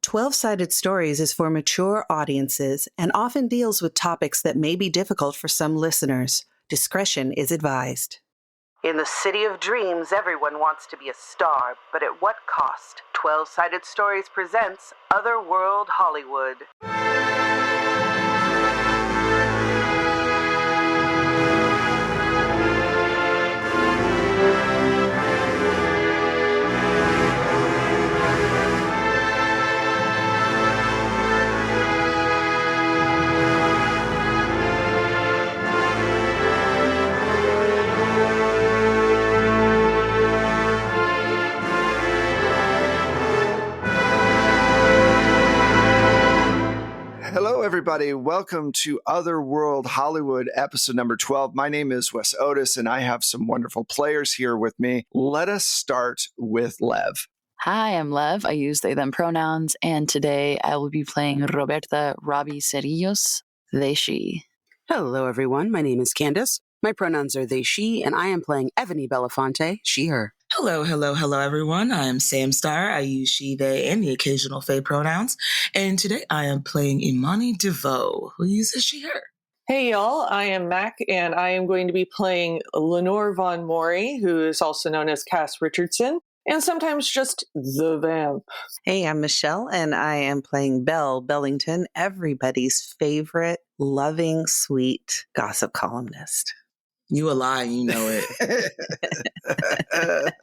12-Sided Stories is for mature audiences and often deals with topics that may be difficult for some listeners. Discretion is advised. In the city of dreams, everyone wants to be a star, but at what cost? 12-Sided Stories presents Otherworld Hollywood. Hello, everybody. Welcome to Otherworld Hollywood, episode number 12. My name is Wes Otis, and I have some wonderful players here with me. Let us start with Lev. Hi, I'm Lev. I use they, them pronouns, and today I will be playing Roberta Robbie Cerillos, they, she. Hello, everyone. My name is Candace. My pronouns are they, she, and I am playing Ebony Belafonte, she, her. Hello, everyone. I am Sam Starr. I use she, they, and the occasional they pronouns. And today I am playing Imani DeVoe, who uses she, her. Hey, y'all. I am Mac, and I am going to be playing Lenore Von Mori, who is also known as Cass Richardson, and sometimes just the vamp. Hey, I'm Michelle, and I am playing Belle Bellington, everybody's favorite, loving, sweet gossip columnist. You a lie, you know it.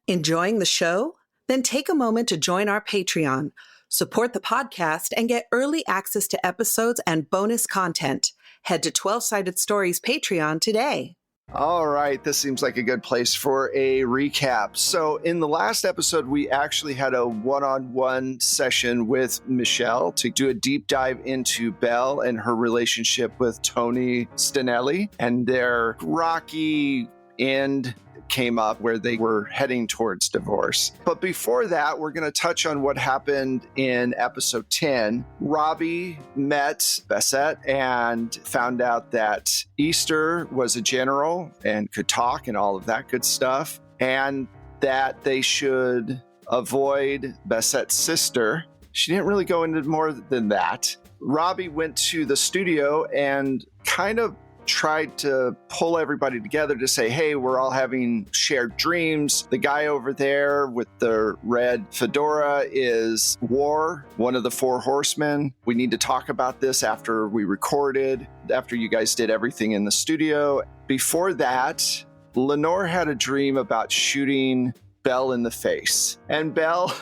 Enjoying the show? Then take a moment to join our Patreon, support the podcast, and get early access to episodes and bonus content. Head to 12-Sided Stories Patreon today. All right, this seems like a good place for a recap. So in the last episode, we actually had a one-on-one session with Michelle to do a deep dive into Belle and her relationship with Tony Stanelli, and their rocky end came up where they were heading towards divorce. But before that, we're going to touch on what happened in episode 10. Robbie met Bessette and found out that Easter was a general and could talk and all of that good stuff, and that they should avoid Bessette's sister. She didn't really go into more than that. Robbie went to the studio and kind of tried to pull everybody together to say, hey, we're all having shared dreams. The guy over there with the red fedora is War, one of the four horsemen. We need to talk about this after we recorded, after you guys did everything in the studio. Before that, Lenore had a dream about shooting Belle in the face. And Belle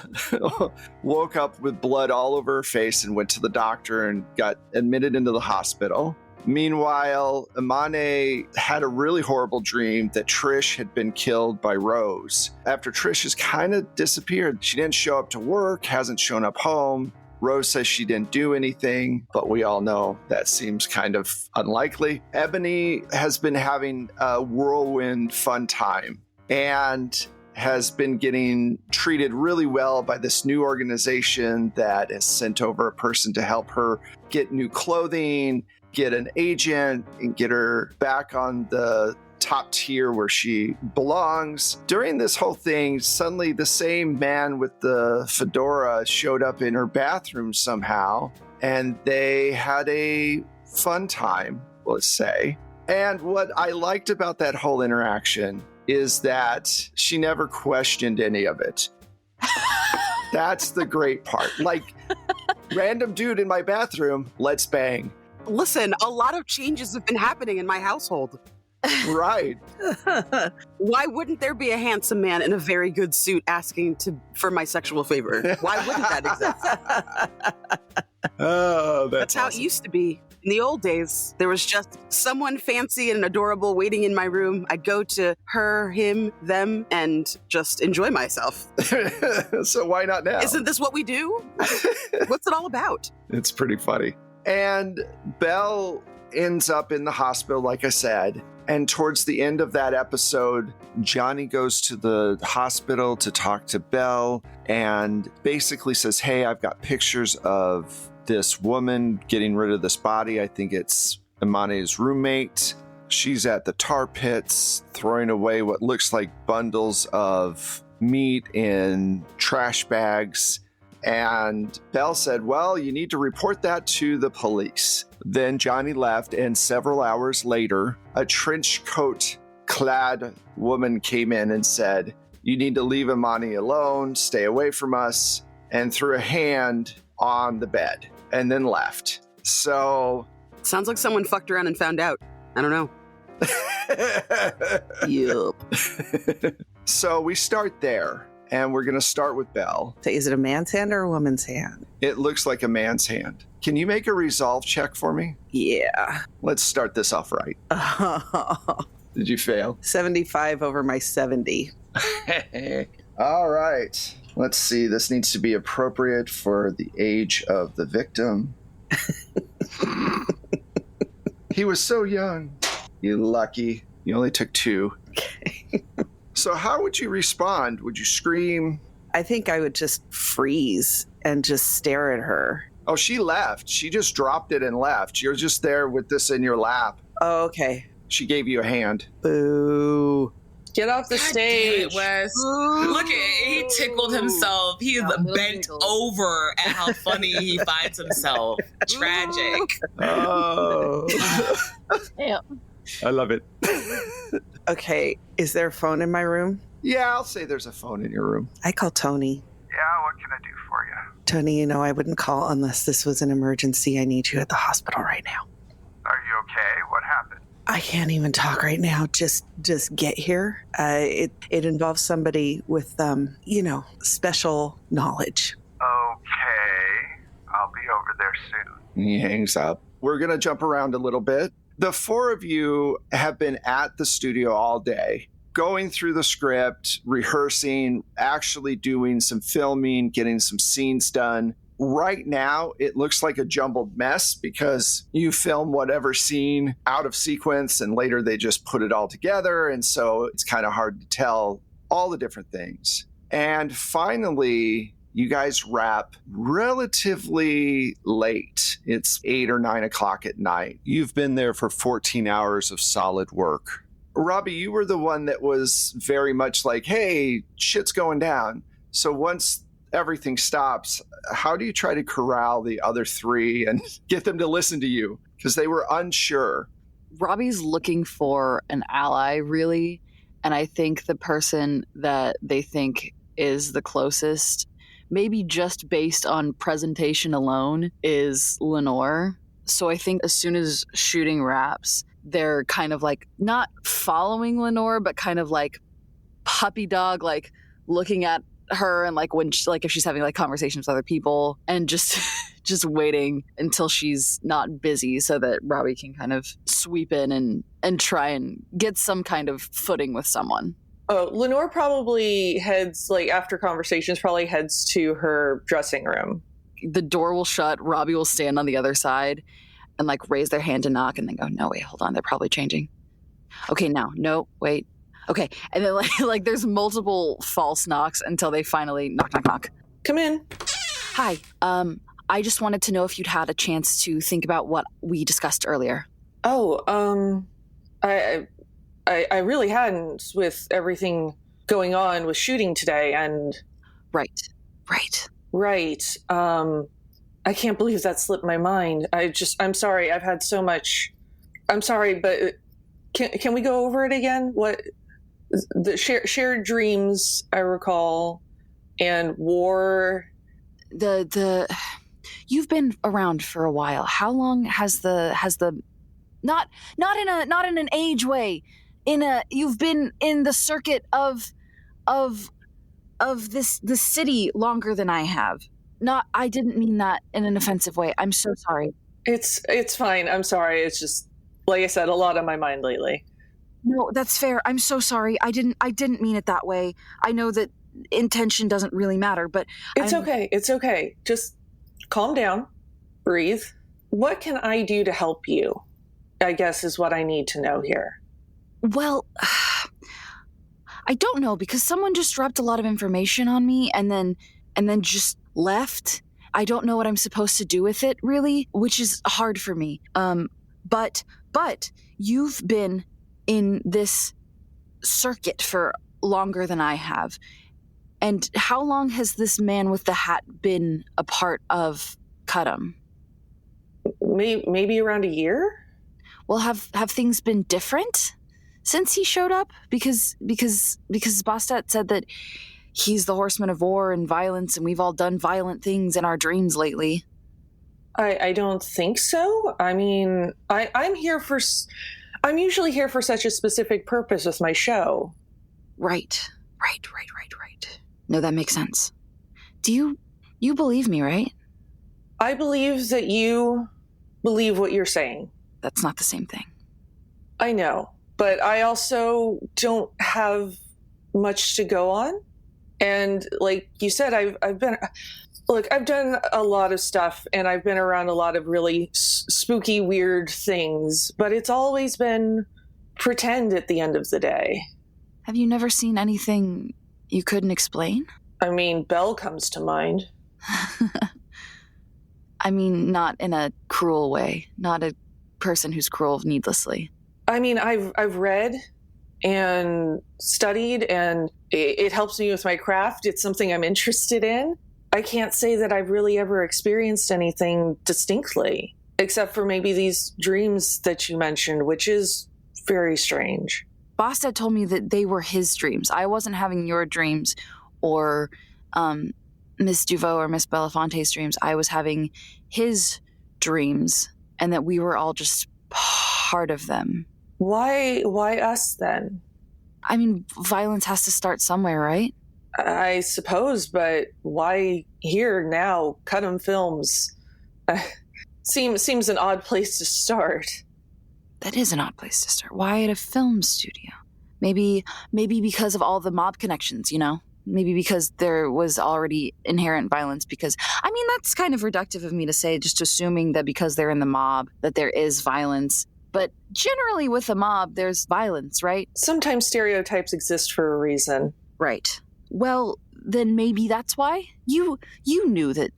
woke up with blood all over her face and went to the doctor and got admitted into the hospital. Meanwhile, Imani had a really horrible dream that Trish had been killed by Rose. After Trish has kind of disappeared, she didn't show up to work, hasn't shown up home. Rose says she didn't do anything, but we all know that seems kind of unlikely. Ebony has been having a whirlwind fun time and has been getting treated really well by this new organization that has sent over a person to help her get new clothing, get an agent, and get her back on the top tier where she belongs. During this whole thing, suddenly the same man with the fedora showed up in her bathroom somehow, and they had a fun time, let's say. And what I liked about that whole interaction is that she never questioned any of it. That's the great part. Like, random dude in my bathroom, let's bang. Listen, a lot of changes have been happening in my household. Right. Why wouldn't there be a handsome man in a very good suit asking for my sexual favor? Why wouldn't that exist? Oh, That's how awesome. it used to be. In the old days, there was just someone fancy and adorable waiting in my room. I'd go to her, him, them, and just enjoy myself. So why not now? Isn't this what we do? What's it all about? It's pretty funny. And Belle ends up in the hospital, like I said. And towards the end of that episode, Johnny goes to the hospital to talk to Belle and basically says, hey, I've got pictures of this woman getting rid of this body. I think it's Imani's roommate. She's at the tar pits throwing away what looks like bundles of meat in trash bags. And Belle said, well, you need to report that to the police. Then Johnny left, and several hours later, a trench coat clad woman came in and said, you need to leave Imani alone, stay away from us, and threw a hand on the bed and then left. So... Sounds like someone fucked around and found out. I don't know. Yup. So we start there, and we're going to start with Belle. So is it a man's hand or a woman's hand? It looks like a man's hand. Can you make a resolve check for me? Yeah. Let's start this off right. Did you fail? 75 over my 70. All right. Let's see. This needs to be appropriate for the age of the victim. He was so young. You lucky. You only took 2. Okay. So how would you respond? Would you scream? I think I would just freeze and just stare at her. Oh, she left. She just dropped it and left. You're just there with this in your lap. Oh, okay. She gave you a hand. Boo. Get off the stage. Wes. Look at he tickled himself. He's bent over at how funny he finds himself. Tragic. Oh. Yeah. I love it. Okay, is there a phone in my room? Yeah, I'll say there's a phone in your room. I call Tony. Yeah, what can I do for you? Tony, you know I wouldn't call unless this was an emergency. I need you at the hospital right now. Are you okay? What happened? I can't even talk right now. Just get here. It involves somebody with, special knowledge. Okay. I'll be over there soon. He hangs up. We're going to jump around a little bit. The 4 of you have been at the studio all day, going through the script, rehearsing, actually doing some filming, getting some scenes done. Right now, it looks like a jumbled mess because you film whatever scene out of sequence and later they just put it all together. And so it's kind of hard to tell all the different things. And finally, you guys wrap relatively late. It's 8 or 9 o'clock at night. You've been there for 14 hours of solid work. Robbie, you were the one that was very much like, hey, shit's going down. So once everything stops, how do you try to corral the other 3 and get them to listen to you? Because they were unsure. Robbie's looking for an ally, really. And I think the person that they think is the closest, maybe just based on presentation alone, is Lenore. So I think as soon as shooting wraps, they're kind of like not following Lenore, but kind of like puppy dog, like looking at her and like when she, like if she's having like conversations with other people and just waiting until she's not busy so that Robbie can kind of sweep in and try and get some kind of footing with someone. Oh, Lenore probably heads, like after conversations, probably heads to her dressing room. The door will shut. Robbie will stand on the other side and like raise their hand to knock and then go, no, wait, hold on. They're probably changing. Okay, now, no, wait. Okay. And then like there's multiple false knocks until they finally knock. Come in. Hi. I just wanted to know if you'd had a chance to think about what we discussed earlier. Oh, I really hadn't with everything going on with shooting today and... Right. I can't believe that slipped my mind. I'm sorry. I've had so much... I'm sorry, but can we go over it again? What... The shared dreams, I recall, and war. You've been around for a while. How long has the not in an age way. You've been in the circuit of this city longer than I have. I didn't mean that in an offensive way. I'm so sorry. It's fine. I'm sorry. It's just, like I said, a lot on my mind lately. No, that's fair. I'm so sorry. I didn't mean it that way. I know that intention doesn't really matter, but It's okay. Just calm down. Breathe. What can I do to help you? I guess is what I need to know here. Well, I don't know because someone just dropped a lot of information on me and then just left. I don't know what I'm supposed to do with it really, which is hard for me. But you've been in this circuit for longer than I have. And how long has this man with the hat been a part of Cuddum? Maybe around a year? Well, have things been different since he showed up? Because Bastet said that he's the horseman of war and violence, and we've all done violent things in our dreams lately. I don't think so. I mean, I'm usually here for such a specific purpose with my show. Right. No, that makes sense. Do you believe me, right? I believe that you believe what you're saying. That's not the same thing. I know, but I also don't have much to go on. And like you said, I've done a lot of stuff, and I've been around a lot of really spooky, weird things, but it's always been pretend at the end of the day. Have you never seen anything you couldn't explain? I mean, Belle comes to mind. I mean, not in a cruel way, not a person who's cruel needlessly. I mean, I've read and studied, and it helps me with my craft. It's something I'm interested in. I can't say that I've really ever experienced anything distinctly, except for maybe these dreams that you mentioned, which is very strange. Bastet told me that they were his dreams. I wasn't having your dreams or Miss Duveau or Miss Belafonte's dreams. I was having his dreams, and that we were all just part of them. Why us then? I mean, violence has to start somewhere, right? I suppose, but why here now? Cuddum Films seems an odd place to start. That is an odd place to start. Why at a film studio? Maybe because of all the mob connections, you know? Maybe because there was already inherent violence, because, I mean, that's kind of reductive of me to say, just assuming that because they're in the mob, that there is violence. But generally with a mob, there's violence, right? Sometimes stereotypes exist for a reason. Right. Well, then maybe that's why you knew that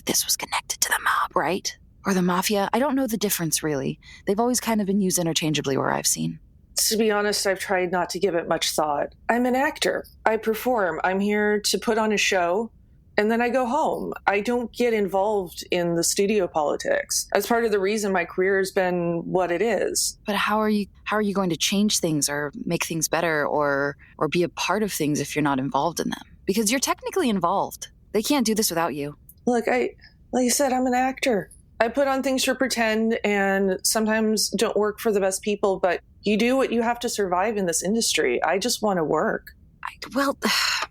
this was connected to the mob, right? Or the mafia. I don't know the difference, really. They've always kind of been used interchangeably where I've seen. To be honest, I've tried not to give it much thought. I'm an actor. I perform. I'm here to put on a show, and then I go home. I don't get involved in the studio politics. That's part of the reason my career has been what it is. But how are you going to change things or make things better or be a part of things if you're not involved in them? Because you're technically involved. They can't do this without you. Look, like I said, I'm an actor. I put on things for pretend and sometimes don't work for the best people, but you do what you have to survive in this industry. I just want to work. I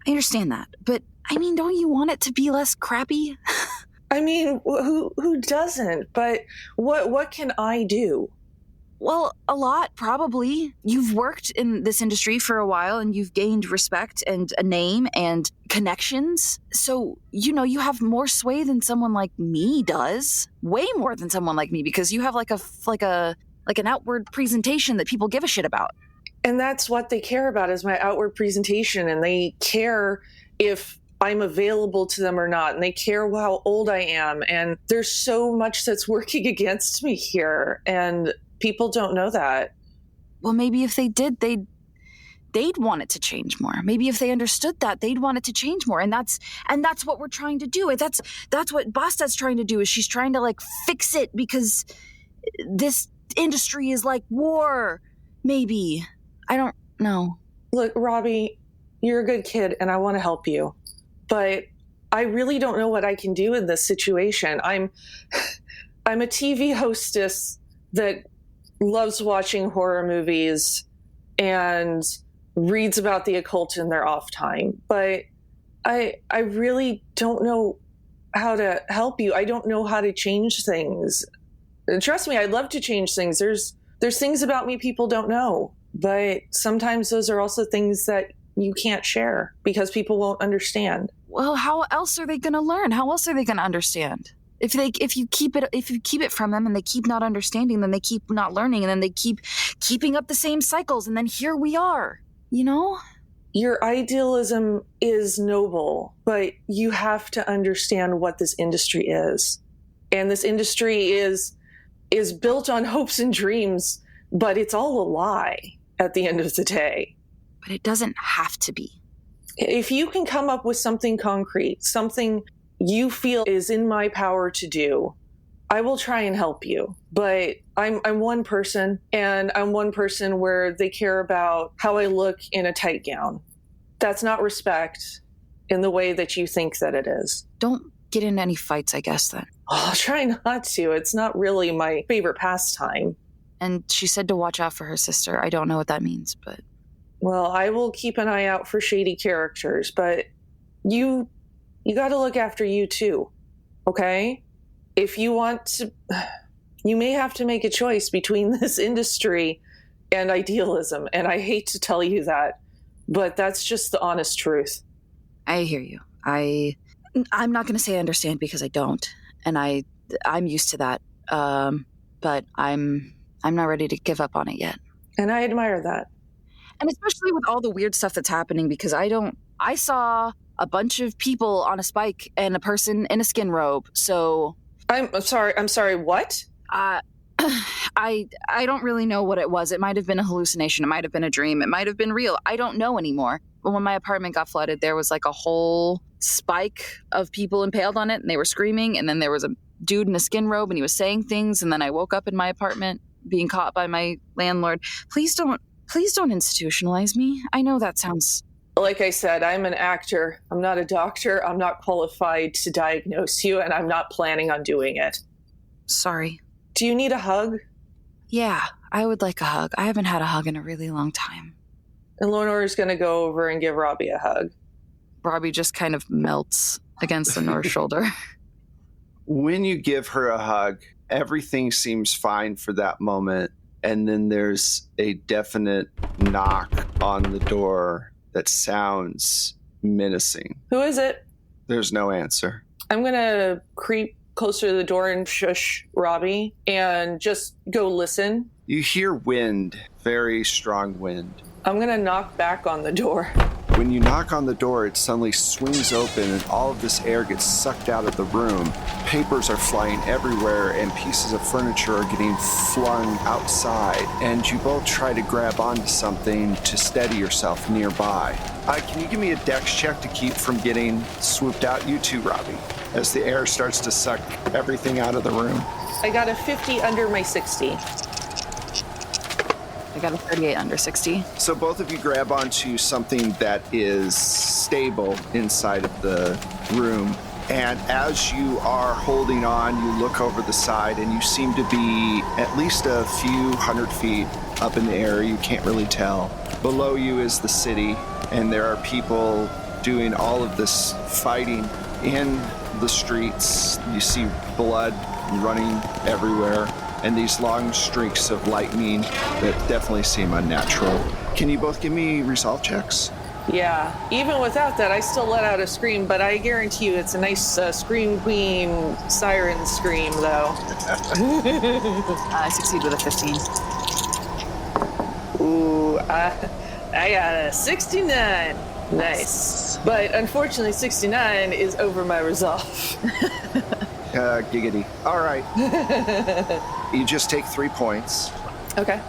understand that, but I mean, don't you want it to be less crappy? I mean, who doesn't? But what can I do? Well, a lot, probably. You've worked in this industry for a while and you've gained respect and a name and connections. So, you know, you have more sway than someone like me does. Way more than someone like me, because you have like an outward presentation that people give a shit about. And that's what they care about, is my outward presentation, and they care if I'm available to them or not, and they care how old I am, and there's so much that's working against me here, and people don't know that. Well, maybe if they did, they'd want it to change more. Maybe if they understood that, they'd want it to change more, and that's what we're trying to do. That's what Bastet's trying to do. Is she's trying to like fix it, because this industry is like war. Maybe. I don't know. Look, Robbie, you're a good kid, and I want to help you, but I really don't know what I can do in this situation. I'm a TV hostess that loves watching horror movies and reads about the occult in their off time, but I really don't know how to help you. I don't know how to change things. Trust me, I'd love to change things. There's things about me people don't know, but sometimes those are also things that you can't share because people won't understand. Well, how else are they going to learn? How else are they going to understand? If you keep it from them and they keep not understanding, then they keep not learning, and then they keep keeping up the same cycles, and then here we are, you know? Your idealism is noble, but you have to understand what this industry is. And this industry is built on hopes and dreams, but it's all a lie at the end of the day. But it doesn't have to be. If you can come up with something concrete, something you feel is in my power to do, I will try and help you. But I'm one person, and I'm one person where they care about how I look in a tight gown. That's not respect in the way that you think that it is. Don't get in any fights, I guess, then. I'll try not to. It's not really my favorite pastime. And she said to watch out for her sister. I don't know what that means, but... Well, I will keep an eye out for shady characters, but you got to look after you too, okay? If you want to, you may have to make a choice between this industry and idealism, and I hate to tell you that, but that's just the honest truth. I hear you. I'm not going to say I understand because I don't, and I'm used to that, but I'm not ready to give up on it yet. And I admire that. And especially with all the weird stuff that's happening, because I saw a bunch of people on a spike and a person in a skin robe, so... I'm sorry, what? I don't really know what it was. It might have been a hallucination. It might have been a dream. It might have been real. I don't know anymore. But when my apartment got flooded, there was like a whole spike of people impaled on it, and they were screaming, and then there was a dude in a skin robe, and he was saying things, and then I woke up in my apartment being caught by my landlord. Please don't institutionalize me. I know that sounds... Like I said, I'm an actor. I'm not a doctor. I'm not qualified to diagnose you, and I'm not planning on doing it. Sorry. Do you need a hug? Yeah, I would like a hug. I haven't had a hug in a really long time. And Lenore's going to go over and give Robbie a hug. Robbie just kind of melts against Lenore's shoulder. When you give her a hug, everything seems fine for that moment. And then there's a definite knock on the door that sounds menacing. Who is it? There's no answer. I'm going to creep closer to the door and shush Robbie and just go listen. You hear wind, very strong wind. I'm going to knock back on the door. When you knock on the door, it suddenly swings open and all of this air gets sucked out of the room. Papers are flying everywhere and pieces of furniture are getting flung outside. And you both try to grab onto something to steady yourself nearby. Can you give me a dex check to keep from getting swooped out? You too, Robbie, as the air starts to suck everything out of the room. I got a 50 under my 60. I got a 38 under 60. So both of you grab onto something that is stable inside of the room. And as you are holding on, you look over the side and you seem to be at least a few 100 feet up in the air. You can't really tell. Below you is the city, and there are people doing all of this fighting in the streets. You see blood running everywhere, and these long streaks of lightning that definitely seem unnatural. Can you both give me resolve checks? Yeah, even without that, I still let out a scream, but I guarantee you it's a nice Scream Queen siren scream, though. I succeed with a 15. Ooh, I got a 69. Nice. But unfortunately, 69 is over my resolve. Giggity. All right. You just take 3 points. Okay.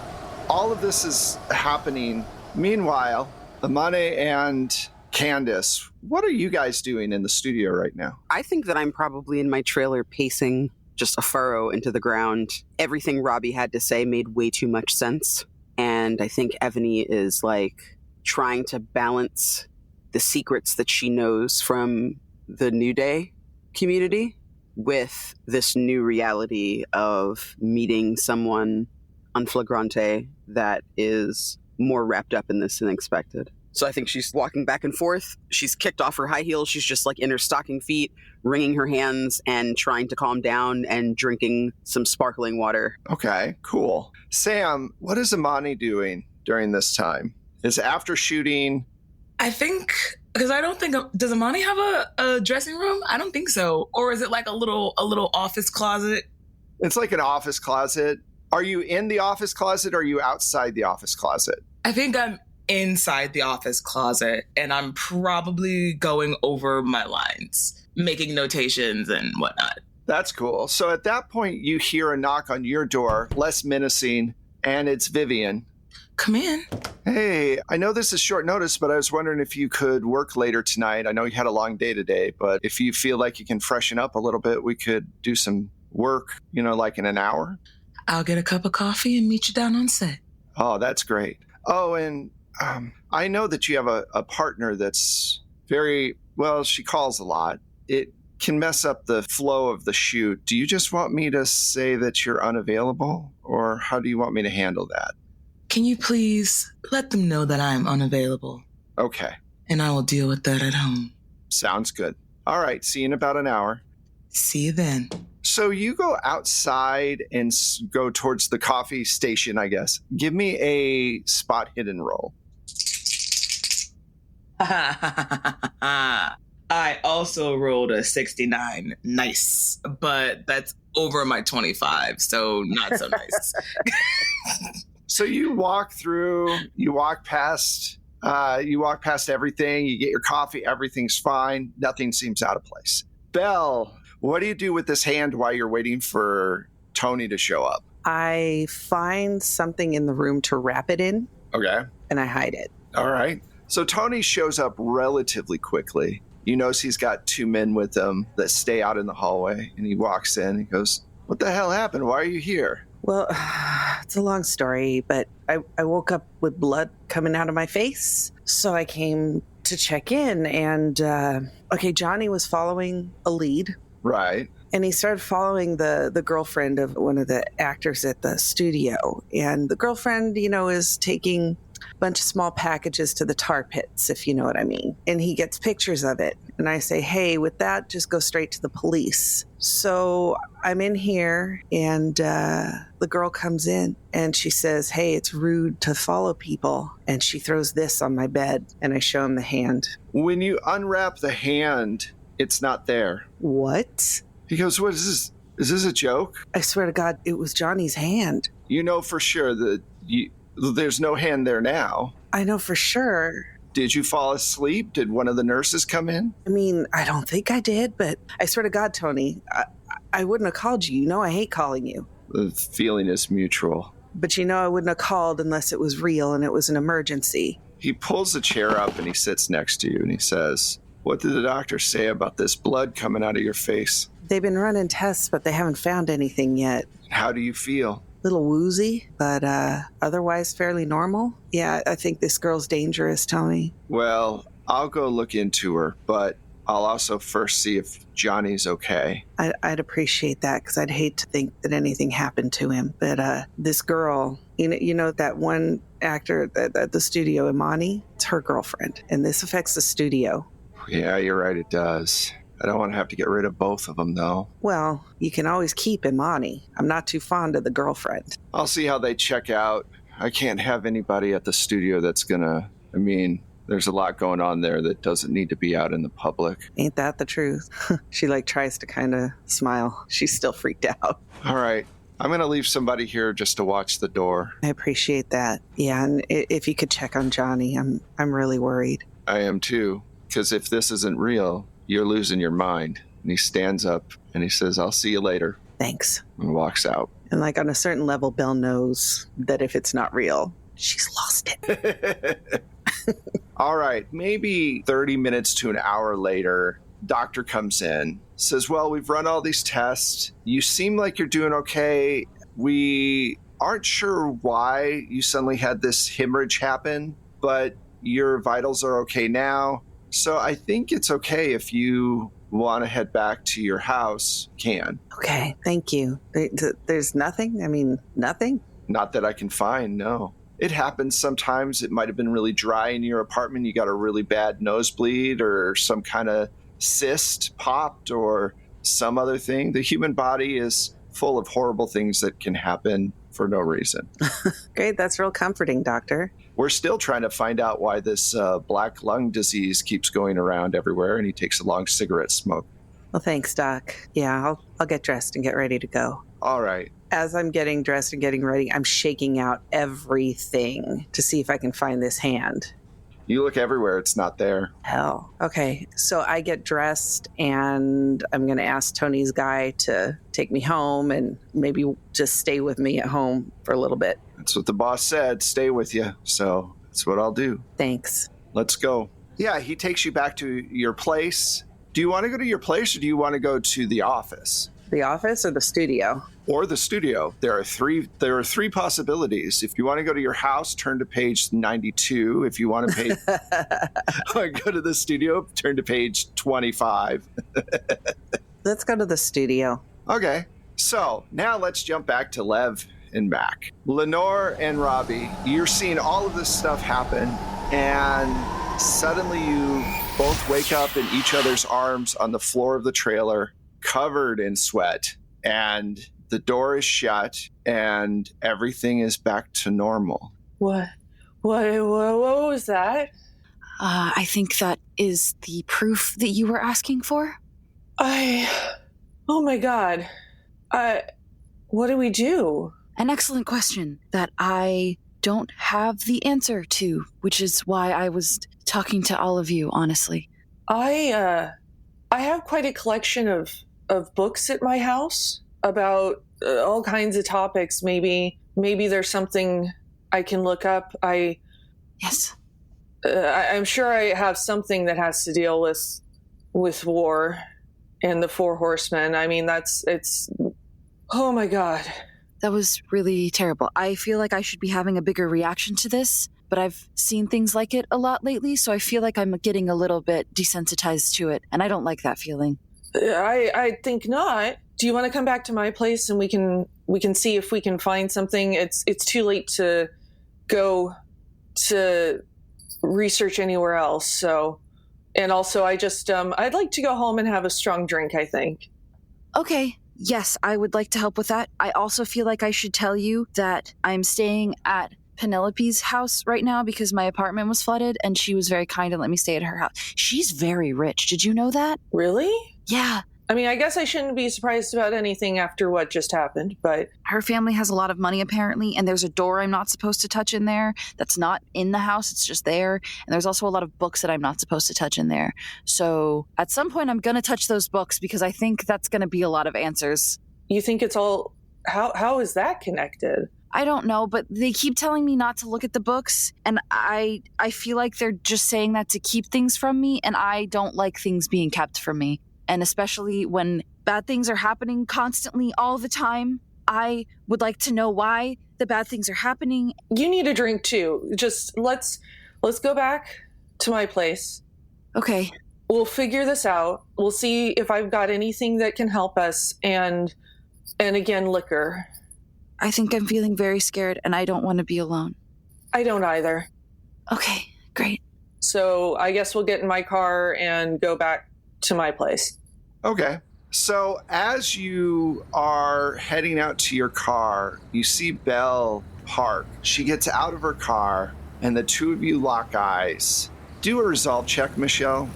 All of this is happening. Meanwhile, Amane and Candace, what are you guys doing in the studio right now? I think that I'm probably in my trailer pacing just a furrow into the ground. Everything Robbie had to say made way too much sense. And I think Evany is like trying to balance the secrets that she knows from the New Day community with this new reality of meeting someone on Flagrante that is more wrapped up in this than expected. So I think she's walking back and forth. She's kicked off her high heels. She's just like in her stocking feet, wringing her hands and trying to calm down and drinking some sparkling water. Okay, cool. Sam, what is Amani doing during this time? Is after shooting... I think, because I don't think, does Amani have a dressing room? I don't think so. Or is it like a little office closet? It's like an office closet. Are you in the office closet or are you outside the office closet? I think I'm inside the office closet, and I'm probably going over my lines, making notations and whatnot. That's cool. So at that point, you hear a knock on your door, less menacing, and it's Vivian. come in. Hey, I know this is short notice, but I was wondering if you could work later tonight. I know you had a long day today, but if you feel like you can freshen up a little bit, we could do some work, like in an hour. I'll get a cup of coffee and meet you down on set. Oh, that's great. Oh, and I know that you have a partner that's she calls a lot. It can mess up the flow of the shoot. Do you just want me to say that you're unavailable, or how do you want me to handle that? Can you please let them know that I am unavailable? Okay. And I will deal with that at home. Sounds good. All right, see you in about an hour. See you then. So you go outside and go towards the coffee station, I guess. Give me a spot hidden roll. I also rolled a 69. Nice. But that's over my 25, so not so nice. So you walk past everything, you get your coffee, everything's fine, nothing seems out of place. Belle, what do you do with this hand while you're waiting for Tony to show up? I find something in the room to wrap it in. Okay. And I hide it. All right. So Tony shows up relatively quickly. You notice he's got two men with him that stay out in the hallway, and he walks in and goes, "What the hell happened? Why are you here?" Well, it's a long story, but I woke up with blood coming out of my face. So I came to check in, and Johnny was following a lead. Right. And he started following the girlfriend of one of the actors at the studio. And the girlfriend, is taking a bunch of small packages to the tar pits, if you know what I mean. And he gets pictures of it. And I say, hey, with that, just go straight to the police. So I'm in here, and the girl comes in, and she says, hey, it's rude to follow people. And she throws this on my bed, and I show him the hand. When you unwrap the hand, it's not there. What? He goes, what is this? Is this a joke? I swear to God, it was Johnny's hand. You know for sure that there's no hand there now. I know for sure. Did you fall asleep? Did one of the nurses come in? I mean, I don't think I did, but I swear to God, Tony, I wouldn't have called you. I hate calling you. The feeling is mutual. But I wouldn't have called unless it was real and it was an emergency. He pulls the chair up and he sits next to you and he says, what did the doctor say about this blood coming out of your face? They've been running tests, but they haven't found anything yet. How do you feel? Little woozy, but otherwise fairly normal. Yeah, I think this girl's dangerous, Tony. Well, I'll go look into her, but I'll also first see if Johnny's okay. I'd appreciate that, because I'd hate to think that anything happened to him. But this girl, you know that one actor at the studio, Imani? It's her girlfriend, and this affects the studio. Yeah, you're right, it does. I don't want to have to get rid of both of them, though. Well, you can always keep Imani. I'm not too fond of the girlfriend. I'll see how they check out. I can't have anybody at the studio that's gonna... there's a lot going on there that doesn't need to be out in the public. Ain't that the truth? She tries to kind of smile. She's still freaked out. All right. I'm going to leave somebody here just to watch the door. I appreciate that. Yeah, and if you could check on Johnny, I'm really worried. I am too, because if this isn't real, you're losing your mind. And he stands up and he says, I'll see you later. Thanks. And walks out. And on a certain level, Belle knows that if it's not real, she's lost it. All right. Maybe 30 minutes to an hour later, doctor comes in, says, well, we've run all these tests. You seem like you're doing okay. We aren't sure why you suddenly had this hemorrhage happen, but your vitals are okay now. So I think it's okay if you want to head back to your house, can. Okay, thank you. There's nothing? Nothing? Not that I can find, no. It happens sometimes. It might have been really dry in your apartment. You got a really bad nosebleed or some kind of cyst popped or some other thing. The human body is full of horrible things that can happen for no reason. Great, that's real comforting, doctor. We're still trying to find out why this black lung disease keeps going around everywhere, and he takes a long cigarette smoke. Well, thanks, Doc. Yeah, I'll get dressed and get ready to go. All right. As I'm getting dressed and getting ready, I'm shaking out everything to see if I can find this hand. You look everywhere, it's not there. Hell. Okay. So I get dressed and I'm going to ask Tony's guy to take me home and maybe just stay with me at home for a little bit. That's what the boss said, stay with you. So that's what I'll do. Thanks. Let's go. Yeah, he takes you back to your place. Do you want to go to your place or do you want to go to the office? The office or the studio? Or the studio. There are three possibilities. If you want to go to your house, turn to page 92. If you want to go to the studio, turn to page 25. Let's go to the studio. Okay. So now let's jump back to Lev and Mac. Lenore and Robbie, you're seeing all of this stuff happen, and suddenly you both wake up in each other's arms on the floor of the trailer, covered in sweat, and the door is shut, and everything is back to normal. What was that? I think that is the proof that you were asking for. Oh my God. What do we do? An excellent question that I don't have the answer to, which is why I was talking to all of you, honestly. I have quite a collection of books at my house about all kinds of topics. Maybe there's something I can look up. Yes. I'm sure I have something that has to deal with war and the Four Horsemen. I mean, it's. Oh my God. That was really terrible. I feel like I should be having a bigger reaction to this, but I've seen things like it a lot lately, so I feel like I'm getting a little bit desensitized to it, and I don't like that feeling. I think not. Do you want to come back to my place and we can see if we can find something? It's too late to go to research anywhere else. So, and also I just I'd like to go home and have a strong drink, I think. Okay. Yes, I would like to help with that. I also feel like I should tell you that I'm staying at Penelope's house right now because my apartment was flooded, and she was very kind and let me stay at her house. She's very rich. Did you know that? Really? Yeah. I mean, I guess I shouldn't be surprised about anything after what just happened, but... Her family has a lot of money, apparently, and there's a door I'm not supposed to touch in there that's not in the house, it's just there. And there's also a lot of books that I'm not supposed to touch in there. So at some point, I'm going to touch those books because I think that's going to be a lot of answers. You think it's all... How is that connected? I don't know, but they keep telling me not to look at the books, and I feel like they're just saying that to keep things from me, and I don't like things being kept from me. And especially when bad things are happening constantly all the time, I would like to know why the bad things are happening. You need a drink too. Just let's go back to my place. Okay. We'll figure this out. We'll see if I've got anything that can help us, and again, liquor. I think I'm feeling very scared and I don't want to be alone. I don't either. Okay, great. So I guess we'll get in my car and go back to my place. Okay. So as you are heading out to your car, you see Belle park. She gets out of her car and the two of you lock eyes. Do a resolve check, Michelle.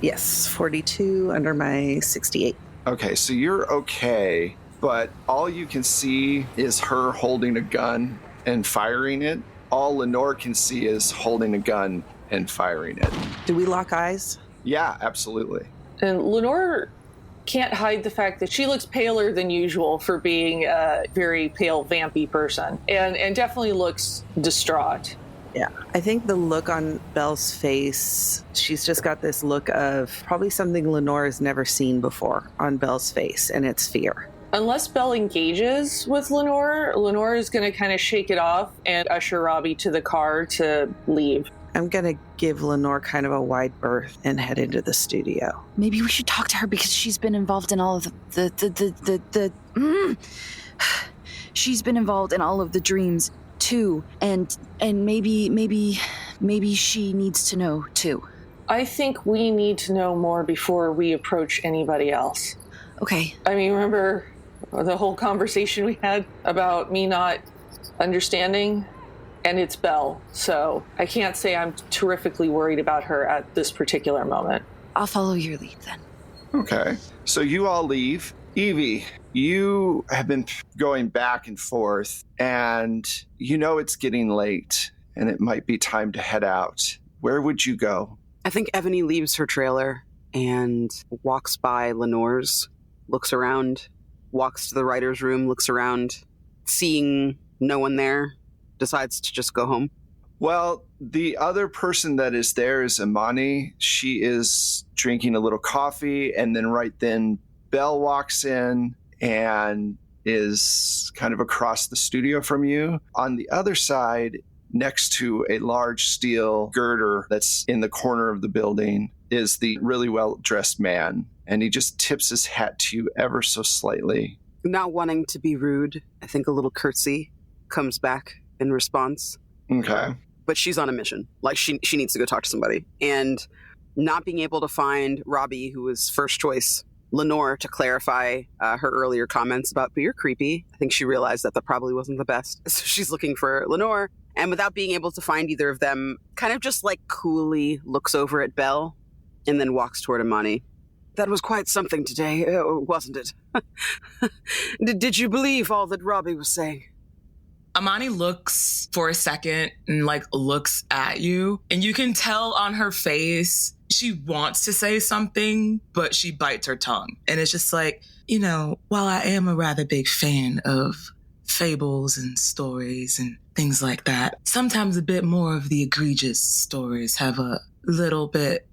Yes, 42 under my 68. Okay, so you're okay, but all you can see is her holding a gun and firing it. All Lenore can see is holding a gun and firing it. Do we lock eyes? Yeah, absolutely. And Lenore can't hide the fact that she looks paler than usual for being a very pale, vampy person, and definitely looks distraught. Yeah, I think the look on Belle's face, she's just got this look of probably something Lenore has never seen before on Belle's face, and it's fear. Unless Belle engages with Lenore is going to kind of shake it off and usher Robbie to the car to leave. I'm going to give Lenore kind of a wide berth and head into the studio. Maybe we should talk to her because she's been involved in all of she's been involved in all of the dreams too, and maybe she needs to know too. I think we need to know more before we approach anybody else. Okay. I mean, remember the whole conversation we had about me not understanding? And it's Belle, so I can't say I'm terrifically worried about her at this particular moment. I'll follow your lead then. Okay. So you all leave. Evie, you have been going back and forth, and you know it's getting late, and it might be time to head out. where would you go? I think Ebony leaves her trailer and walks by Lenore's, looks around, walks to the writer's room, looks around, seeing no one there, decides to just go home. Well, the other person that is there is Imani. She is drinking a little coffee, and then right then Belle walks in and is kind of across the studio from you. On the other side, next to a large steel girder that's in the corner of the building, is the really well-dressed man. And he just tips his hat to you ever so slightly. Not wanting to be rude, I think a little curtsy comes back in response. Okay. But she's on a mission. Like, she needs to go talk to somebody. And not being able to find Robbie, who was first choice, Lenore, to clarify her earlier comments about, but you're creepy. I think she realized that probably wasn't the best. So she's looking for Lenore. And without being able to find either of them, kind of just like coolly looks over at Belle and then walks toward Imani. That was quite something today, wasn't it? Did you believe all that Robbie was saying? Imani looks for a second and looks at you, and you can tell on her face she wants to say something, but she bites her tongue. And it's just while I am a rather big fan of fables and stories and things like that, sometimes a bit more of the egregious stories have a little bit,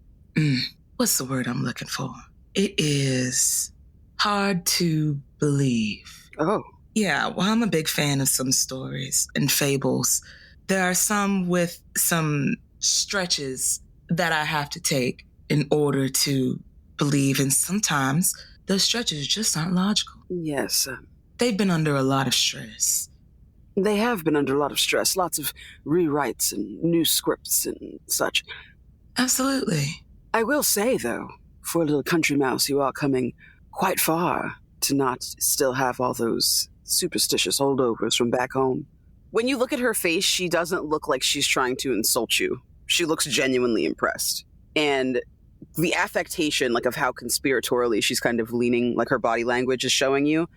what's the word I'm looking for? It is hard to believe. Oh. Yeah, well, I'm a big fan of some stories and fables. There are some with some stretches that I have to take in order to believe, and sometimes those stretches just aren't logical. Yes. They've been under a lot of stress. They have been under a lot of stress, lots of rewrites and new scripts and such. Absolutely. I will say, though, for a little country mouse, you are coming quite far to not still have all those superstitious holdovers from back home. When you look at her face, she doesn't look like she's trying to insult you. She looks genuinely impressed. And the affectation, of how conspiratorially she's kind of leaning, her body language is showing you,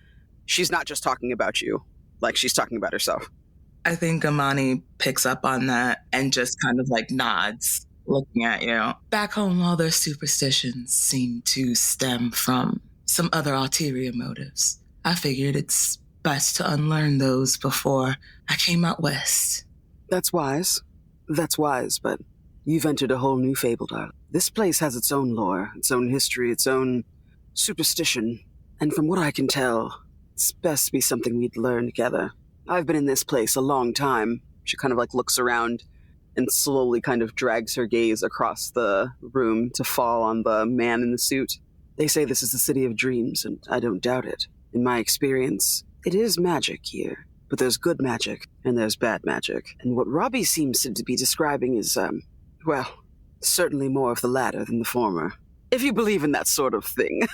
she's not just talking about you, she's talking about herself. I think Imani picks up on that and just kind of nods, looking at you. Back home, all their superstitions seem to stem from some other ulterior motives. I figured it's best to unlearn those before I came out west. That's wise. But you've entered a whole new fable, darling. This place has its own lore, its own history, its own superstition. And from what I can tell, it's best to be something we'd learn together. I've been in this place a long time. She kind of looks around and slowly kind of drags her gaze across the room to fall on the man in the suit. They say this is the city of dreams, and I don't doubt it. In my experience, it is magic here. But there's good magic, and there's bad magic. And what Robbie seems to be describing is, certainly more of the latter than the former. If you believe in that sort of thing,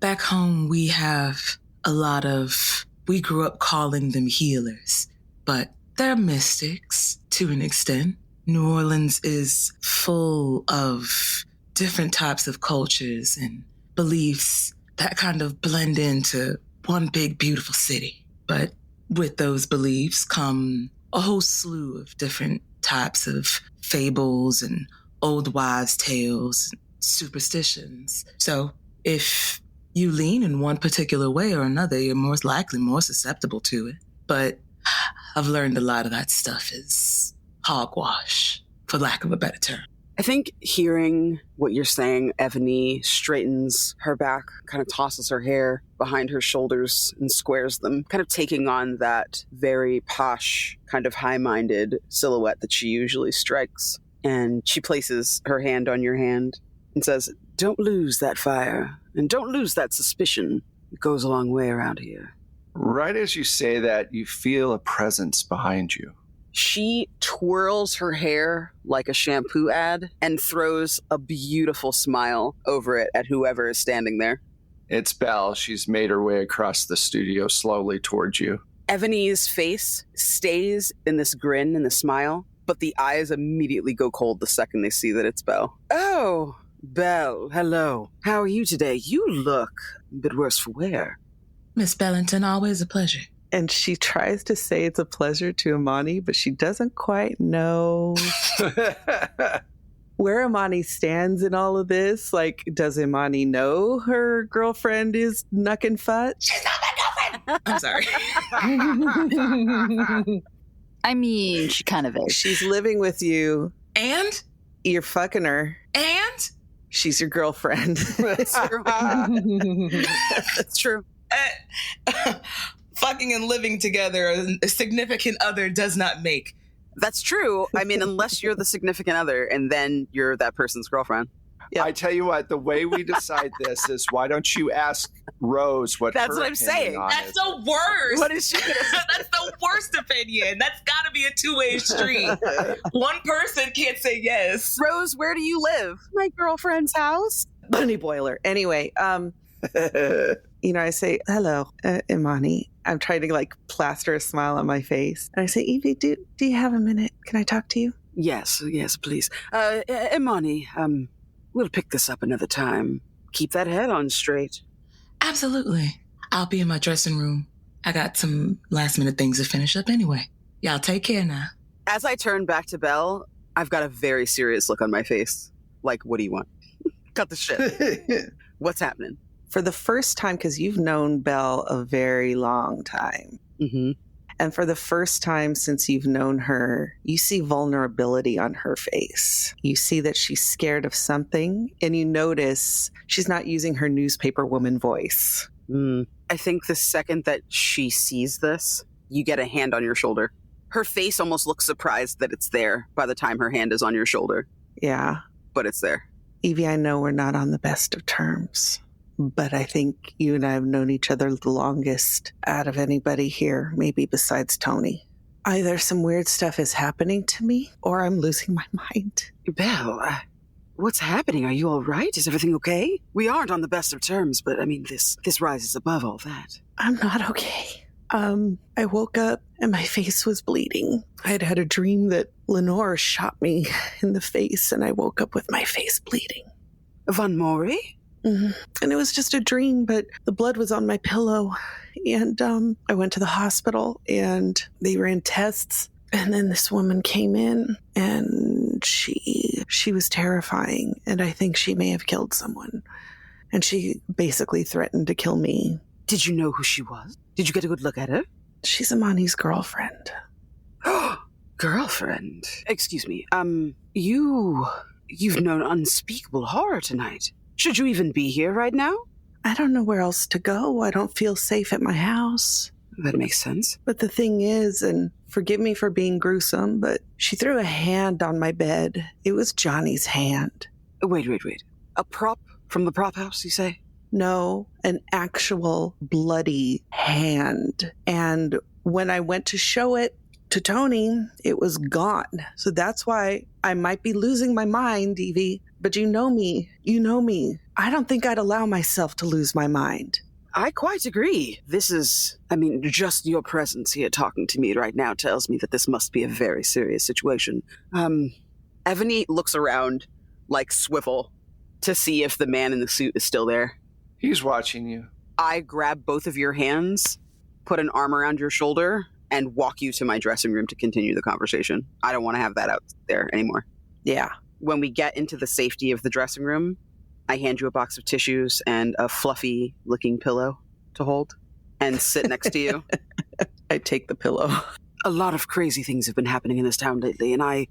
Back home, we have a lot of, we grew up calling them healers, but they're mystics to an extent. New Orleans is full of different types of cultures and beliefs that kind of blend into one big, beautiful city. But with those beliefs come a whole slew of different types of fables and old wives' tales and superstitions. So if you lean in one particular way or another, you're most likely more susceptible to it. But I've learned a lot of that stuff is hogwash, for lack of a better term. I think hearing what you're saying, Ebony straightens her back, kind of tosses her hair behind her shoulders and squares them, kind of taking on that very posh, kind of high-minded silhouette that she usually strikes. And she places her hand on your hand and says, "Don't lose that fire, and don't lose that suspicion. It goes a long way around here." Right as you say that, you feel a presence behind you. She twirls her hair like a shampoo ad and throws a beautiful smile over it at whoever is standing there. It's Belle. She's made her way across the studio slowly towards you. Ebony's face stays in this grin and the smile, but the eyes immediately go cold the second they see that it's Belle. "Oh, Belle, hello. How are you today? You look a bit worse for wear." Miss Bellington, always a pleasure. And she tries to say it's a pleasure to Imani, but she doesn't quite know where Imani stands in all of this. Like, does Imani know her girlfriend is knuckin' fut? She's not my girlfriend. I'm sorry. I mean, she kind of is. She's living with you. And? You're fucking her. And? She's your girlfriend. That's true. That's true. Fucking and living together, a significant other does not make. That's true. I mean, unless you're the significant other and then you're that person's girlfriend. Yep. I tell you what, the way we decide this is why don't you ask Rose what That's her what I'm opinion saying. on That's it. the worst. What is she gonna say? That's the worst opinion. That's got to be a two-way street. One person can't say yes. Rose, where do you live? My girlfriend's house. Bunny boiler. Anyway, I say, hello, Imani. I'm trying to like plaster a smile on my face. And I say, Evie, do you have a minute? Can I talk to you? Yes, please. Imani, we'll pick this up another time. Keep that head on straight. Absolutely. I'll be in my dressing room. I got some last-minute things to finish up anyway. Y'all take care now. As I turn back to Belle, I've got a very serious look on my face. Like, what do you want? Cut the shit. What's happening? For the first time, because you've known Belle a very long time. Mm-hmm. And for the first time since you've known her, you see vulnerability on her face. You see that she's scared of something, and you notice she's not using her newspaper woman voice. I think the second that she sees this, you get a hand on your shoulder. Her face almost looks surprised that it's there by the time her hand is on your shoulder. Yeah. But it's there. Evie, I know we're not on the best of terms, but I think you and I have known each other the longest out of anybody here, maybe besides Tony. Either some weird stuff is happening to me, or I'm losing my mind. Belle, what's happening? Are you all right? Is everything okay? We aren't on the best of terms, but I mean, this rises above all that. I'm not okay. I woke up and my face was bleeding. I had had a dream that Lenore shot me in the face, and I woke up with my face bleeding. Von Mori? Mm-hmm. And it was just a dream, but the blood was on my pillow. And I went to the hospital, and they ran tests. And then this woman came in, and she was terrifying. And I think she may have killed someone. And she basically threatened to kill me. Did you know who she was? Did you get a good look at her? She's Imani's girlfriend. Girlfriend? Excuse me. You've known unspeakable horror tonight. Should you even be here right now? I don't know where else to go. I don't feel safe at my house. That makes sense. But the thing is, and forgive me for being gruesome, but she threw a hand on my bed. It was Johnny's hand. Wait. A prop from the prop house, you say? No, an actual bloody hand. And when I went to show it to Tony, it was gone. So that's why I might be losing my mind, Evie. But you know me. I don't think I'd allow myself to lose my mind. I quite agree. Just your presence here talking to me right now tells me that this must be a very serious situation. Ebony looks around like Swivel to see if the man in the suit is still there. He's watching you. I grab both of your hands, put an arm around your shoulder, and walk you to my dressing room to continue the conversation. I don't want to have that out there anymore. Yeah. When we get into the safety of the dressing room, I hand you a box of tissues and a fluffy-looking pillow to hold and sit next to you. I take the pillow. A lot of crazy things have been happening in this town lately, and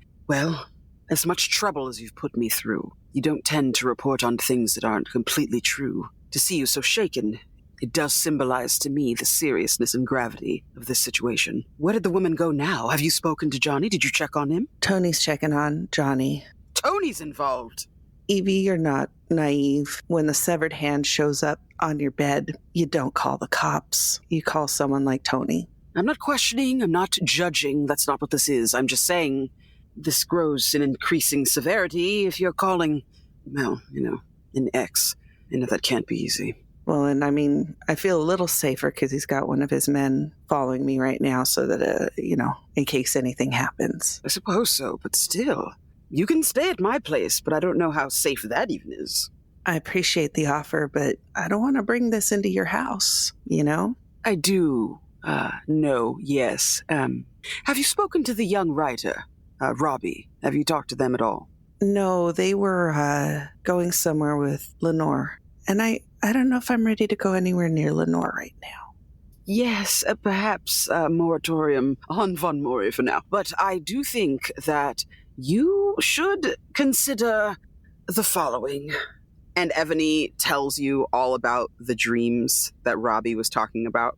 as much trouble as you've put me through, you don't tend to report on things that aren't completely true. To see you so shaken, it does symbolize to me the seriousness and gravity of this situation. Where did the woman go now? Have you spoken to Johnny? Did you check on him? Tony's checking on Johnny. Tony's involved. Evie, you're not naive. When the severed hand shows up on your bed, you don't call the cops. You call someone like Tony. I'm not questioning. I'm not judging. That's not what this is. I'm just saying this grows in increasing severity if you're calling, an ex. That can't be easy. Well, and I feel a little safer because he's got one of his men following me right now so that, in case anything happens. I suppose so, but still. You can stay at my place, but I don't know how safe that even is. I appreciate the offer, but I don't want to bring this into your house, I do No, yes. Have you spoken to the young writer, Robbie? Have you talked to them at all? No, they were going somewhere with Lenore. And I don't know if I'm ready to go anywhere near Lenore right now. Yes, perhaps a moratorium on Von Mori for now. But I do think that you should consider the following. And Evany tells you all about the dreams that Robbie was talking about.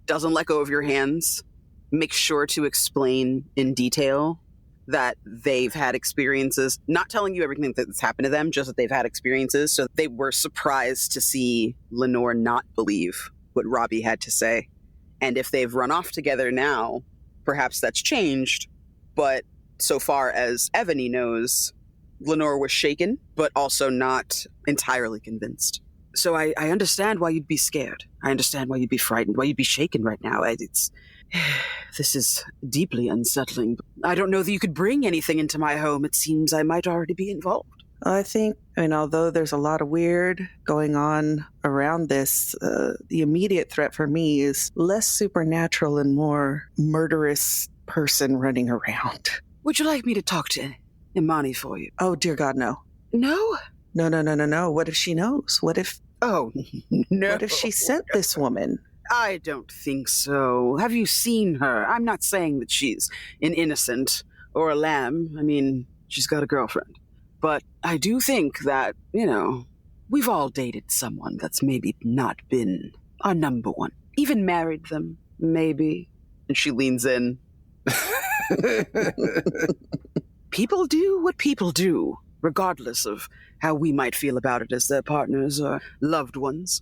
Doesn't let go of your hands. Make sure to explain in detail that they've had experiences, not telling you everything that's happened to them, just that they've had experiences. So they were surprised to see Lenore not believe what Robbie had to say. And if they've run off together now, perhaps that's changed. But so far as Evany knows, Lenore was shaken, but also not entirely convinced. So I understand why you'd be scared. I understand why you'd be frightened, why you'd be shaken right now. This is deeply unsettling. I don't know that you could bring anything into my home. It seems I might already be involved. I think, although there's a lot of weird going on around this, the immediate threat for me is less supernatural and more murderous person running around. Would you like me to talk to Imani for you? Oh, dear God, no. No? No. What if she knows? What if... Oh, no. What if she sent this woman? I don't think so. Have you seen her? I'm not saying that she's an innocent or a lamb. I mean, she's got a girlfriend. But I do think that, we've all dated someone that's maybe not been our number one. Even married them, maybe. And she leans in. People do what people do, regardless of how we might feel about it as their partners or loved ones.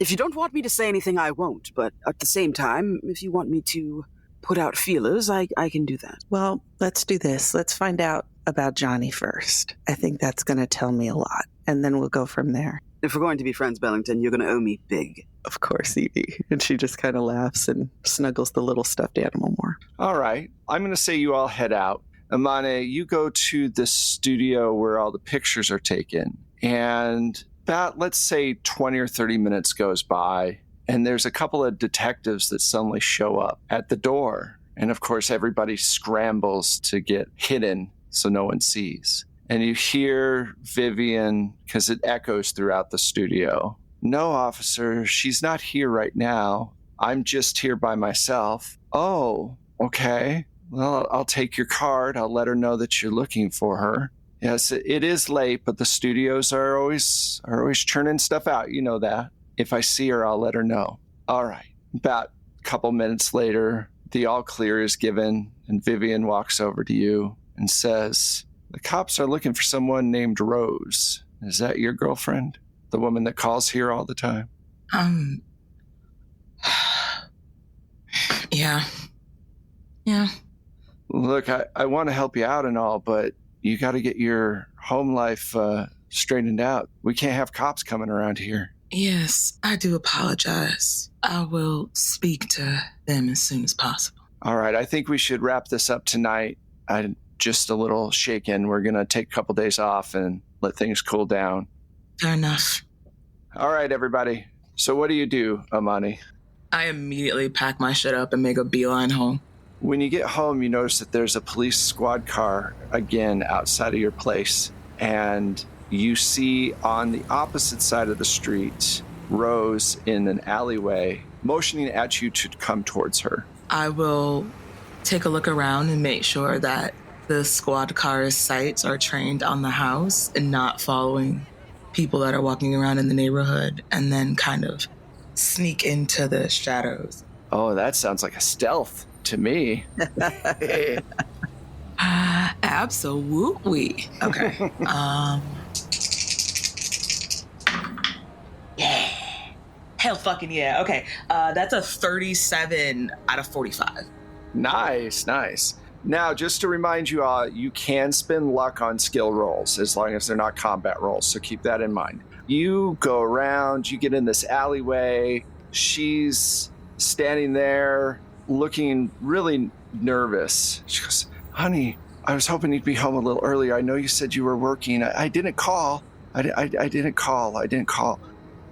If you don't want me to say anything, I won't. But at the same time, if you want me to put out feelers, I can do that. Well, let's do this. Let's find out about Johnny first. I think that's going to tell me a lot. And then we'll go from there. If we're going to be friends, Bellington, you're going to owe me big. Of course, Evie. And she just kind of laughs and snuggles the little stuffed animal more. All right. I'm going to say you all head out. Amane, you go to the studio where all the pictures are taken. And about, let's say, 20 or 30 minutes goes by. And there's a couple of detectives that suddenly show up at the door. And of course, everybody scrambles to get hidden so no one sees. And you hear Vivian, because it echoes throughout the studio. No, officer, she's not here right now. I'm just here by myself. Oh, okay. Well, I'll take your card. I'll let her know that you're looking for her. Yes, it is late, but the studios are always churning stuff out. You know that. If I see her, I'll let her know. All right. About a couple minutes later, the all clear is given, and Vivian walks over to you and says, "The cops are looking for someone named Rose. Is that your girlfriend? The woman that calls here all the time?" Yeah. Look, I want to help you out and all, but you got to get your home life straightened out. We can't have cops coming around here. Yes, I do apologize. I will speak to them as soon as possible. All right, I think we should wrap this up tonight. I'm just a little shaken. We're going to take a couple days off and let things cool down. Fair enough. All right, everybody. So what do you do, Amani? I immediately pack my shit up and make a beeline home. When you get home, you notice that there's a police squad car again outside of your place. And you see on the opposite side of the street, Rose in an alleyway, motioning at you to come towards her. I will take a look around and make sure that the squad car's sights are trained on the house and not following people that are walking around in the neighborhood, and then kind of sneak into the shadows. Oh, that sounds like a stealth to me. Absolutely. Okay. Yeah. Hell fucking yeah. Okay. That's a 37 out of 45. Nice. Now, just to remind you all, you can spend luck on skill rolls as long as they're not combat rolls, so keep that in mind. You go around, you get in this alleyway. She's standing there looking really nervous. She goes, "Honey, I was hoping you'd be home a little earlier. I know you said you were working. I didn't call. I didn't call.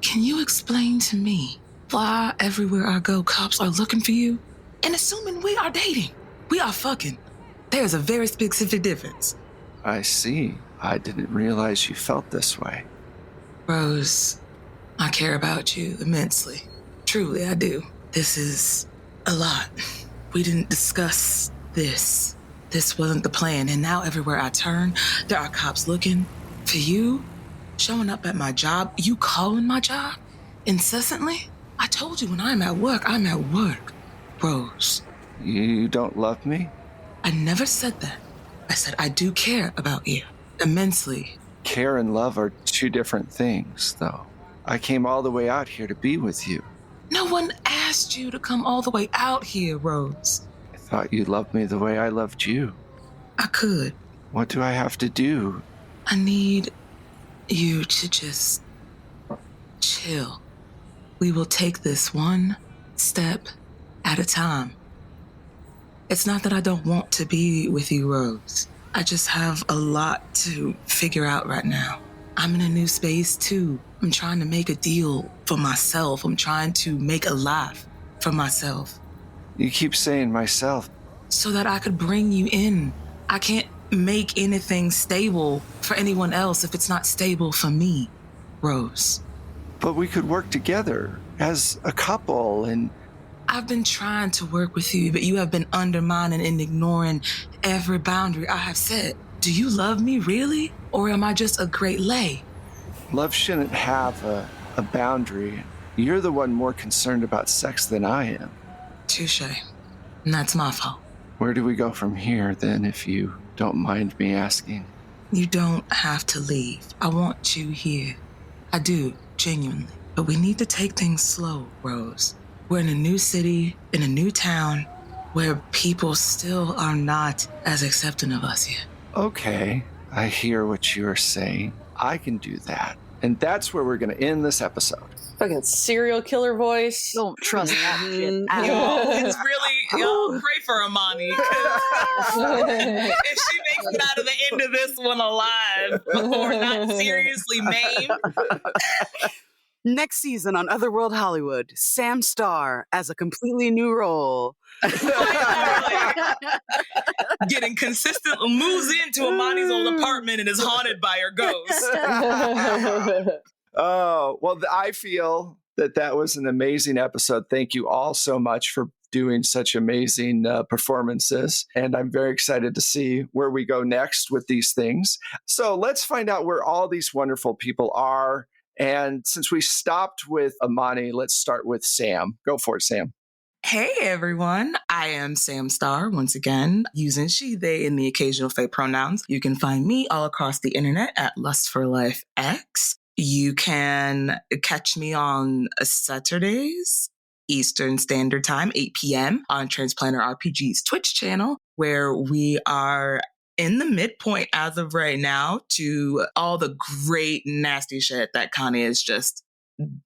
Can you explain to me Why everywhere I go, cops are looking for you and assuming we are dating. We are fucking. There's a very specific difference. I see. I didn't realize you felt this way. Rose, I care about you immensely. Truly, I do. This is a lot. We didn't discuss this. This wasn't the plan, and now everywhere I turn, there are cops looking for you, showing up at my job. You calling my job incessantly? I told you when I'm at work, I'm at work. Rose. You don't love me? I never said that. I said I do care about you immensely. Care and love are two different things, though. I came all the way out here to be with you. No one asked you to come all the way out here, Rose. I thought you loved me the way I loved you. I could. What do I have to do? I need you to just chill. We will take this one step at a time. It's not that I don't want to be with you, Rose. I just have a lot to figure out right now. I'm in a new space too. I'm trying to make a deal for myself. I'm trying to make a life for myself. You keep saying myself. So that I could bring you in. I can't make anything stable for anyone else if it's not stable for me, Rose. But we could work together as a couple and... I've been trying to work with you, but you have been undermining and ignoring every boundary I have set. Do you love me, really? Or am I just a great lay? Love shouldn't have a boundary. You're the one more concerned about sex than I am. Touche. And that's my fault. Where do we go from here, then, if you don't mind me asking? You don't have to leave. I want you here. I do, genuinely. But we need to take things slow, Rose. We're in a new city, in a new town, where people still are not as accepting of us yet. Okay, I hear what you're saying. I can do that. And that's where we're going to end this episode. Fucking serial killer voice. Don't trust that shit at Yo, all. it's really, y'all pray for Amani. 'Cause if she makes it out of the end of this one alive or not seriously maimed. Next season on Otherworld Hollywood, Sam Starr as a completely new role. Getting consistent moves into Amani's old apartment and is haunted by her ghost. Oh, well, I feel that was an amazing episode. Thank you all so much for doing such amazing performances. And I'm very excited to see where we go next with these things. So let's find out where all these wonderful people are. And since we stopped with Amani, let's start with Sam. Go for it, Sam. Hey everyone, I am Sam Starr once again, using she, they, and the occasional they pronouns. You can find me all across the internet at Lust for Life X. You can catch me on Saturdays, Eastern Standard Time, 8 p.m. on Transplanter RPG's Twitch channel, where we are in the midpoint as of right now to all the great nasty shit that Connie is just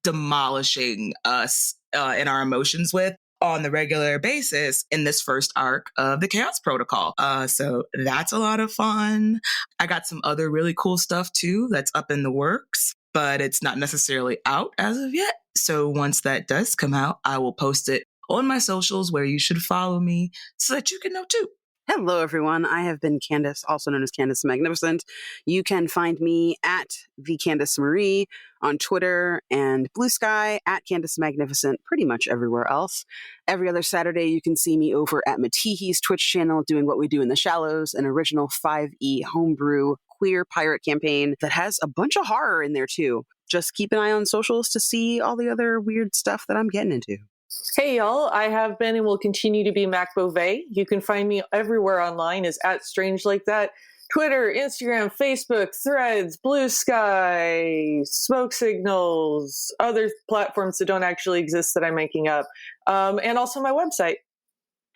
demolishing us in our emotions with on the regular basis in this first arc of the Chaos Protocol. So that's a lot of fun. I got some other really cool stuff too that's up in the works, but it's not necessarily out as of yet. So once that does come out, I will post it on my socials where you should follow me so that you can know too. Hello, everyone. I have been Candace, also known as Candace the Magnificent. You can find me at the Candace Marie on Twitter and Blue Sky, at Candace the Magnificent, pretty much everywhere else. Every other Saturday, you can see me over at Matihi's Twitch channel doing What We Do in the Shallows, an original 5e homebrew queer pirate campaign that has a bunch of horror in there too. Just keep an eye on socials to see all the other weird stuff that I'm getting into. Hey y'all, I have been and will continue to be Mac Beauvais. You can find me everywhere online as at Strange Like That. Twitter, Instagram, Facebook, Threads, Blue Sky, Smoke Signals, other platforms that don't actually exist that I'm making up. And also my website.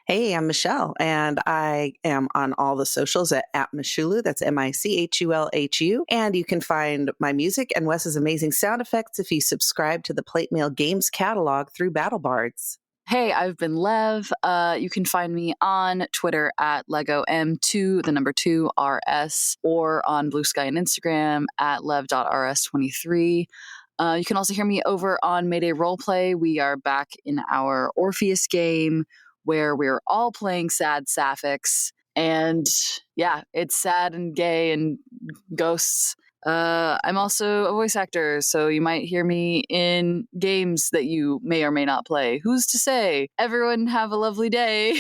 Hey, I'm Michelle, and I am on all the socials at Michulu. That's Michulhu. And you can find my music and Wes's amazing sound effects if you subscribe to the Plate Mail Games catalog through BattleBards. Hey, I've been Lev. You can find me on Twitter at LegoM2, the number 2, RS, or on Blue Sky and Instagram at lev.rs23. You can also hear me over on Mayday Roleplay. We are back in our Orpheus game where we're all playing sad sapphics. And yeah, it's sad and gay and ghosts. I'm also a voice actor, so you might hear me in games that you may or may not play. Who's to say? Everyone have a lovely day.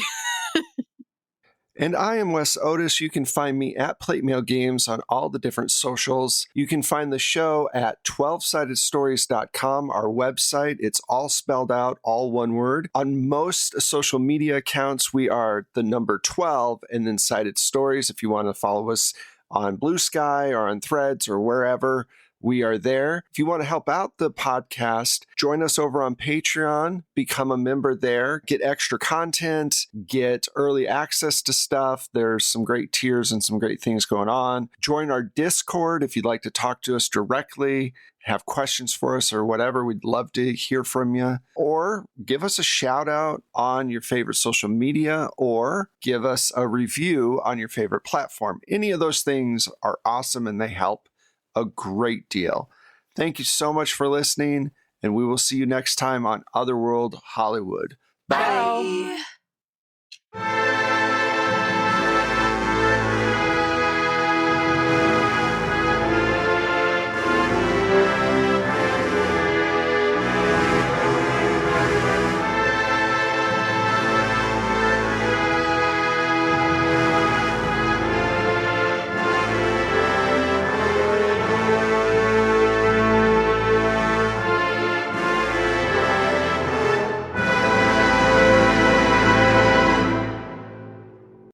And I am Wes Otis. You can find me at Plate Mail Games on all the different socials. You can find the show at 12sidedstories.com, our website. It's all spelled out, all one word. On most social media accounts, we are the number 12 and then Sided Stories. If you want to follow us on Blue Sky or on Threads or wherever, we are there. If you want to help out the podcast, join us over on Patreon, become a member there, get extra content, get early access to stuff. There's some great tiers and some great things going on. Join our Discord if you'd like to talk to us directly, have questions for us or whatever. We'd love to hear from you. Or give us a shout out on your favorite social media or give us a review on your favorite platform. Any of those things are awesome and they help a great deal. Thank you so much for listening, and we will see you next time on Otherworld Hollywood. Bye. Bye.